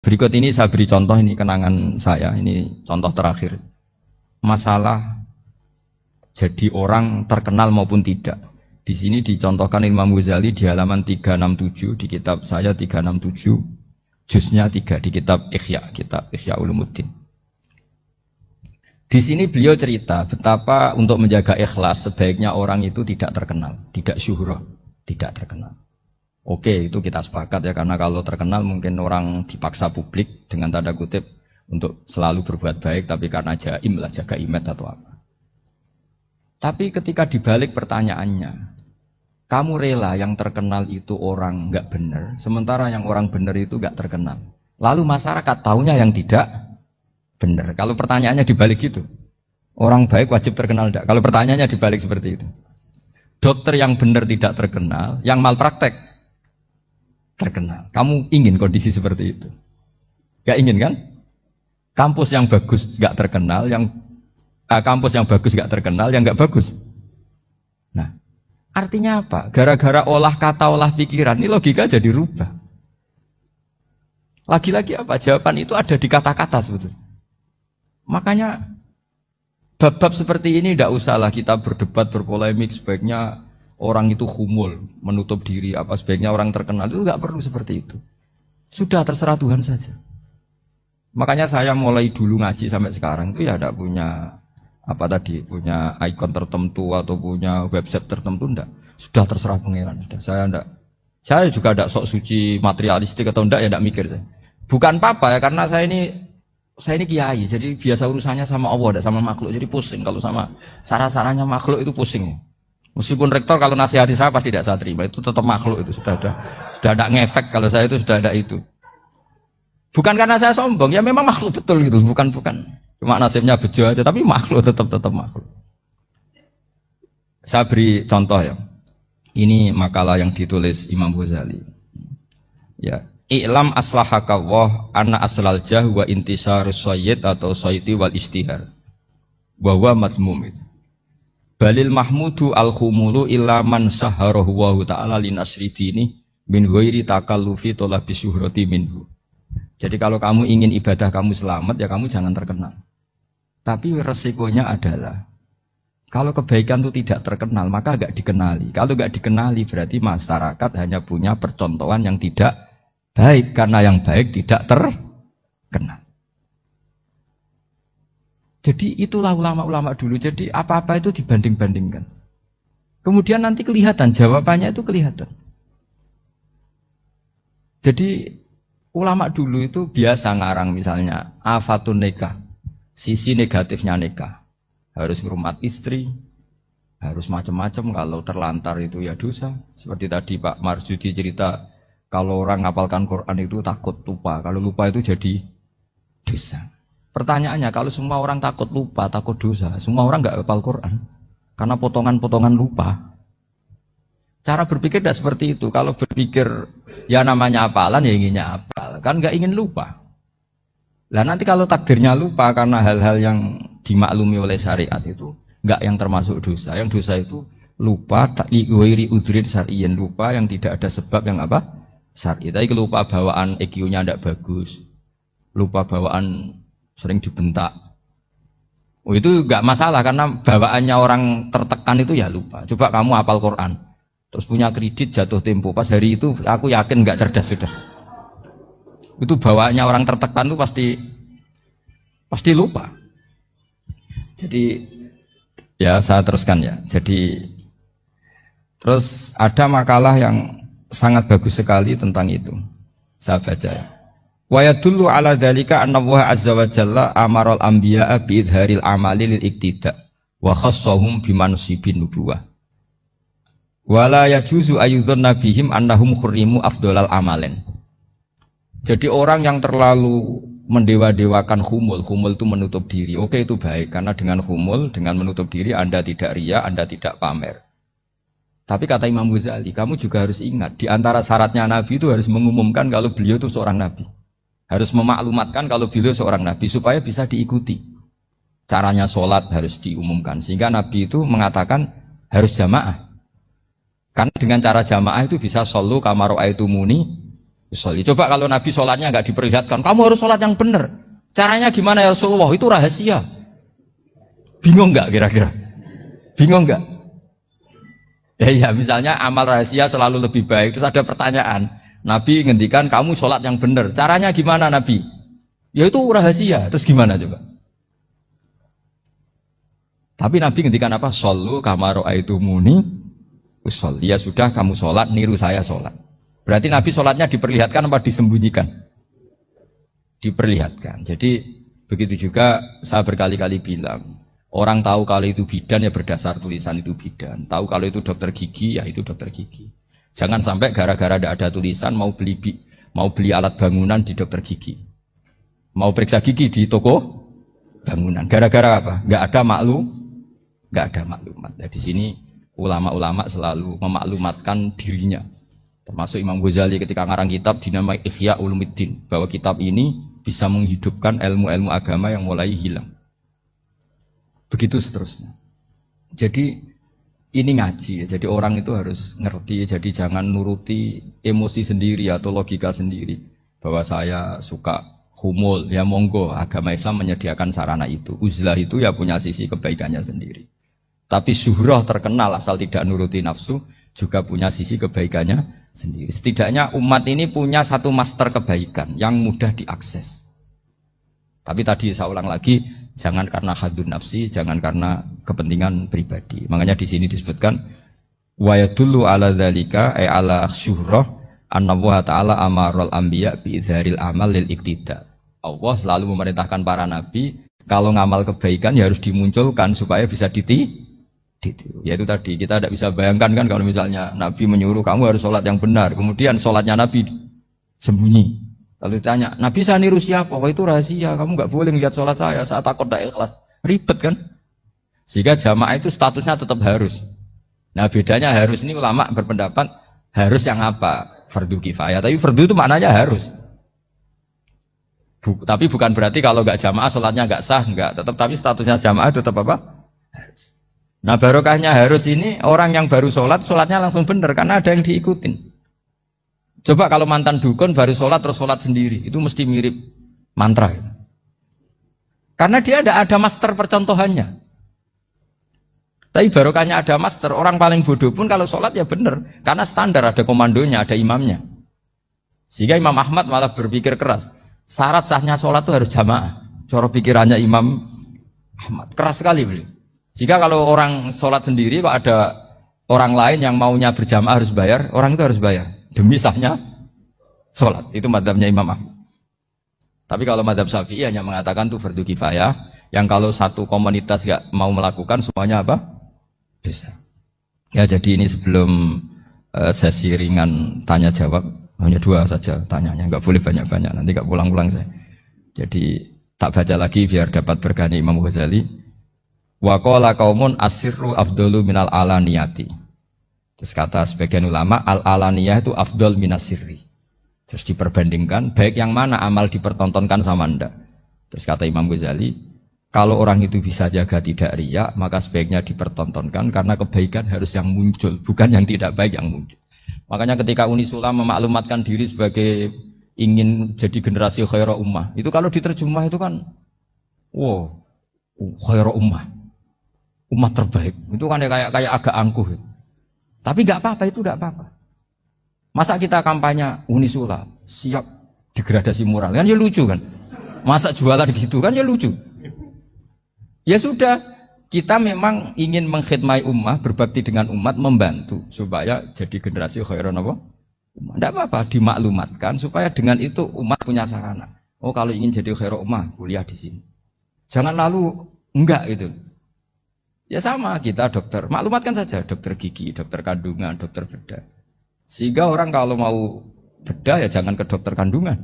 Berikut ini saya beri contoh, ini kenangan saya, ini contoh terakhir. Masalah jadi orang terkenal maupun tidak. Di sini dicontohkan Imam Ghazali di halaman 367 di kitab saya 367, juznya 3 di kitab Ihya Ulumuddin. Di sini beliau cerita betapa untuk menjaga ikhlas sebaiknya orang itu tidak terkenal, tidak syuhrah, tidak terkenal. Oke, itu kita sepakat ya, karena kalau terkenal mungkin orang dipaksa publik dengan tanda kutip untuk selalu berbuat baik, tapi karena jaim lah, jaga image atau apa. Tapi ketika dibalik pertanyaannya, kamu rela yang terkenal itu orang nggak benar, sementara yang orang benar itu nggak terkenal. Lalu masyarakat taunya yang tidak benar. Kalau pertanyaannya dibalik gitu, orang baik wajib terkenal enggak? Kalau pertanyaannya dibalik seperti itu, dokter yang benar tidak terkenal, yang malpraktek terkenal. Kamu ingin kondisi seperti itu? Gak ingin kan? Kampus yang bagus gak terkenal, kampus yang bagus gak terkenal, yang gak bagus. Nah, artinya apa? Gara-gara olah kata, olah pikiran, ini logika jadi rubah. Lagi-lagi apa? Jawaban itu ada di kata-kata sebetulnya. Makanya bab-bab seperti ini tidak usahlah kita berdebat, berpolemik, sebaiknya orang itu humul, menutup diri, apa sebaiknya orang terkenal, itu nggak perlu seperti itu. Sudah terserah Tuhan saja. Makanya saya mulai dulu ngaji sampai sekarang itu ya tidak punya punya ikon tertentu atau punya website tertentu, enggak. Sudah terserah pangeran. Saya juga tidak sok suci materialistik atau enggak, ya tidak mikir saya. Bukan apa-apa ya, karena saya ini kiai, jadi biasa urusannya sama Allah, tidak sama makhluk, jadi pusing kalau sama sarah-sarahnya makhluk itu pusing. Meskipun rektor kalau nasihati saya pasti tidak saya terima, itu tetap makhluk, itu sudah ada ngefek kalau saya itu sudah ada itu. Bukan karena saya sombong, ya memang makhluk betul gitu, bukan cuma nasibnya bejo aja, tapi makhluk tetap makhluk. Saya beri contoh ya. Ini makalah yang ditulis Imam Ghazali. Ya, i'lam aslahakawah anna aslal jah wa intisarus sayyid atau sayyidi wal istihar. Bahwa mazmum itu. Balil mahmudu al-khumulu illa man saharahu wa ta'ala linasri dini min ghairi takallufi talabi syuhrati minhu. Jadi kalau kamu ingin ibadah kamu selamat, ya kamu jangan terkenal. Tapi resikonya adalah kalau kebaikan itu tidak terkenal, maka agak dikenali. Kalau agak dikenali berarti masyarakat hanya punya percontohan yang tidak baik, karena yang baik tidak terkenal. Jadi itulah ulama-ulama dulu. Jadi apa-apa itu dibanding-bandingkan. Kemudian nanti kelihatan, jawabannya itu kelihatan. Jadi ulama dulu itu biasa ngarang misalnya afatun nikah, sisi negatifnya nikah. Harus ngurmat istri, harus macam-macam, kalau terlantar itu ya dosa. Seperti tadi Pak Marsudi cerita, kalau orang ngapalkan Quran itu takut lupa, kalau lupa itu jadi dosa. Pertanyaannya, kalau semua orang takut lupa, takut dosa, semua orang nggak hafal Quran karena potongan-potongan lupa. Cara berpikir tidak seperti itu. Kalau berpikir ya namanya hafalan, ya inginnya hafal, kan nggak ingin lupa. Lah nanti kalau takdirnya lupa karena hal-hal yang dimaklumi oleh syariat itu nggak yang termasuk dosa. Yang dosa itu lupa ta'liwiri udhrin syar'iyyan, lupa yang tidak ada sebab yang apa? Syar'i. Tapi lupa bawaan EQ-nya tidak bagus, lupa bawaan sering dibentak. Oh, itu enggak masalah karena bawaannya orang tertekan itu ya lupa. Coba kamu hafal Quran, terus punya kredit jatuh tempo, pas hari itu aku yakin enggak cerdas sudah. Itu bawaannya orang tertekan itu pasti lupa. Jadi ya saya teruskan ya. Jadi terus ada makalah yang sangat bagus sekali tentang itu. Saya baca ya. Wa yadullu ala dzalika anna Allah azza wa jalla amaral anbiya'a bi idharil amali lil iktida wa khassahum bi mansibin nubuwah. Wa la yajuzu ayyudhanna bihim annahum khurrimu afdhalal amalen. Jadi orang yang terlalu mendewa-dewakan khumul itu menutup diri. Oke, itu baik karena dengan khumul, dengan menutup diri Anda tidak riya, Anda tidak pamer. Tapi kata Imam Ghazali, kamu juga harus ingat di antara syaratnya Nabi itu harus mengumumkan kalau beliau itu seorang Nabi. Harus memaklumatkan kalau beliau seorang Nabi supaya bisa diikuti. Caranya sholat harus diumumkan. Sehingga Nabi itu mengatakan harus jamaah. Karena dengan cara jamaah itu bisa shollu kama ra'aitumuni Usolli. Coba kalau Nabi sholatnya nggak diperlihatkan, kamu harus sholat yang benar. Caranya gimana ya Rasulullah? Itu rahasia. Bingung nggak kira-kira? Bingung nggak? Ya misalnya amal rahasia selalu lebih baik. Terus ada pertanyaan, Nabi ngendikan kamu sholat yang benar. Caranya gimana Nabi? Ya itu rahasia. Terus gimana coba? Tapi Nabi ngendikan apa? Shollu kama ra'aitumuni usolli. Ya sudah kamu sholat, niru saya sholat. Berarti Nabi sholatnya diperlihatkan apa disembunyikan? Diperlihatkan. Jadi begitu juga saya berkali-kali bilang, orang tahu kalau itu bidan ya berdasar tulisan itu bidan. Tahu kalau itu dokter gigi ya itu dokter gigi. Jangan sampai gara-gara tidak ada tulisan mau beli alat bangunan di dokter gigi. Mau periksa gigi di toko bangunan. Gara-gara apa? Nggak ada maklumat. Nah, di sini ulama-ulama selalu memaklumatkan dirinya. Termasuk Imam Ghazali ketika ngarang kitab dinamai Ihya Ulumuddin, bahwa kitab ini bisa menghidupkan ilmu-ilmu agama yang mulai hilang. Begitu seterusnya. Jadi ini ngaji ya. Jadi orang itu harus ngerti. Jadi jangan nuruti emosi sendiri atau logika sendiri. Bahwa saya suka humul, ya monggo. Agama Islam menyediakan sarana itu. Uzlah itu ya punya sisi kebaikannya sendiri. Tapi syuhrah terkenal asal tidak nuruti nafsu juga punya sisi kebaikannya sendiri. Setidaknya umat ini punya satu master kebaikan yang mudah diakses. Tapi tadi saya ulang lagi, jangan karena hadun nafsi, jangan karena kepentingan pribadi. Makanya di sini disebutkan wa yadullu ala dzalika ay ala syuhrah anna Allah taala amarul anbiya bi idzharil amal lil iktida. Allah selalu memerintahkan para nabi kalau ngamal kebaikan ya harus dimunculkan supaya bisa ditiru. Yaitu tadi kita tidak bisa bayangkan kan kalau misalnya Nabi menyuruh kamu harus sholat yang benar, kemudian sholatnya Nabi sembunyi. Lalu ditanya, Nabi saya niru siapa? Wah itu rahasia, kamu nggak boleh lihat sholat saya takut tidak ikhlas. Ribet kan? Sehingga jamaah itu statusnya tetap harus. Nah bedanya harus ini ulama berpendapat harus yang apa? Fardu kifayah. Tapi fardu itu maknanya harus. Tapi bukan berarti kalau nggak jamaah sholatnya nggak sah, nggak. Tetap tapi statusnya jamaah tetap apa? Harus. Nah barokahnya harus ini orang yang baru sholatnya langsung benar karena ada yang diikutin. Coba kalau mantan dukun baru sholat terus sholat sendiri, itu mesti mirip mantra. Karena dia tidak ada master percontohannya. Tapi barokahnya ada master, orang paling bodoh pun kalau sholat ya benar, karena standar ada komandonya, ada imamnya. Sehingga Imam Ahmad malah berpikir keras, syarat sahnya sholat itu harus jamaah. Cara pikirannya Imam Ahmad keras sekali beliau. Jika kalau orang sholat sendiri kok ada orang lain yang maunya berjamaah harus bayar, orang itu harus bayar demi sahnya sholat. Itu madzhabnya Imam Ahmad. Tapi kalau madzhab Syafi'i hanya mengatakan itu fardu kifayah, yang kalau satu komunitas gak mau melakukan semuanya apa? Bisa. Ya jadi ini sebelum sesi ringan tanya jawab, hanya 2 saja tanyanya, nggak boleh banyak-banyak, nanti nggak pulang-pulang saya. Jadi tak baca lagi biar dapat berkahnya Imam Ghazali. Wa qala qaumun asirru afdalu minal alaniyati. Terus kata sebagian ulama al alaniyah itu afdal minas sirri. Terus diperbandingkan baik yang mana amal dipertontonkan sama Anda. Terus kata Imam Ghazali, kalau orang itu bisa jaga tidak riya, maka sebaiknya dipertontonkan karena kebaikan harus yang muncul, bukan yang tidak baik yang muncul. Makanya ketika Unisula memaklumatkan diri sebagai ingin jadi generasi khairah ummah, itu kalau diterjemah itu kan wow, khairah ummah. Umat terbaik, itu kan kayak agak angkuh. Tapi nggak apa-apa, itu nggak apa-apa. Masa kita kampanye Unisula siap degradasi moral, kan ya lucu kan? Masa jualan gitu kan ya lucu. Ya sudah, kita memang ingin mengkhidmati ummah, berbakti dengan umat, membantu supaya jadi generasi khairan apa? Ummah. Nggak apa-apa, dimaklumatkan supaya dengan itu umat punya sarana. Oh kalau ingin jadi khairan ummah, kuliah di sini. Jangan lalu enggak gitu. Ya sama kita dokter, maklumatkan saja dokter gigi, dokter kandungan, dokter bedah. Sehingga orang kalau mau bedah ya jangan ke dokter kandungan.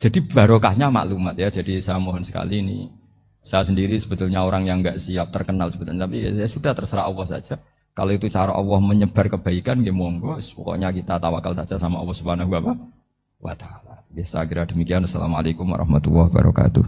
Jadi barokahnya maklumat ya. Jadi saya mohon sekali ini, saya sendiri sebetulnya orang yang nggak siap terkenal sebetulnya, tapi ya sudah terserah Allah saja. Kalau itu cara Allah menyebar kebaikan, ya monggo. Pokoknya kita tawakal saja sama Allah Subhanahu wa Ta'ala. Ya saya kira demikian. Assalamualaikum warahmatullahi wabarakatuh.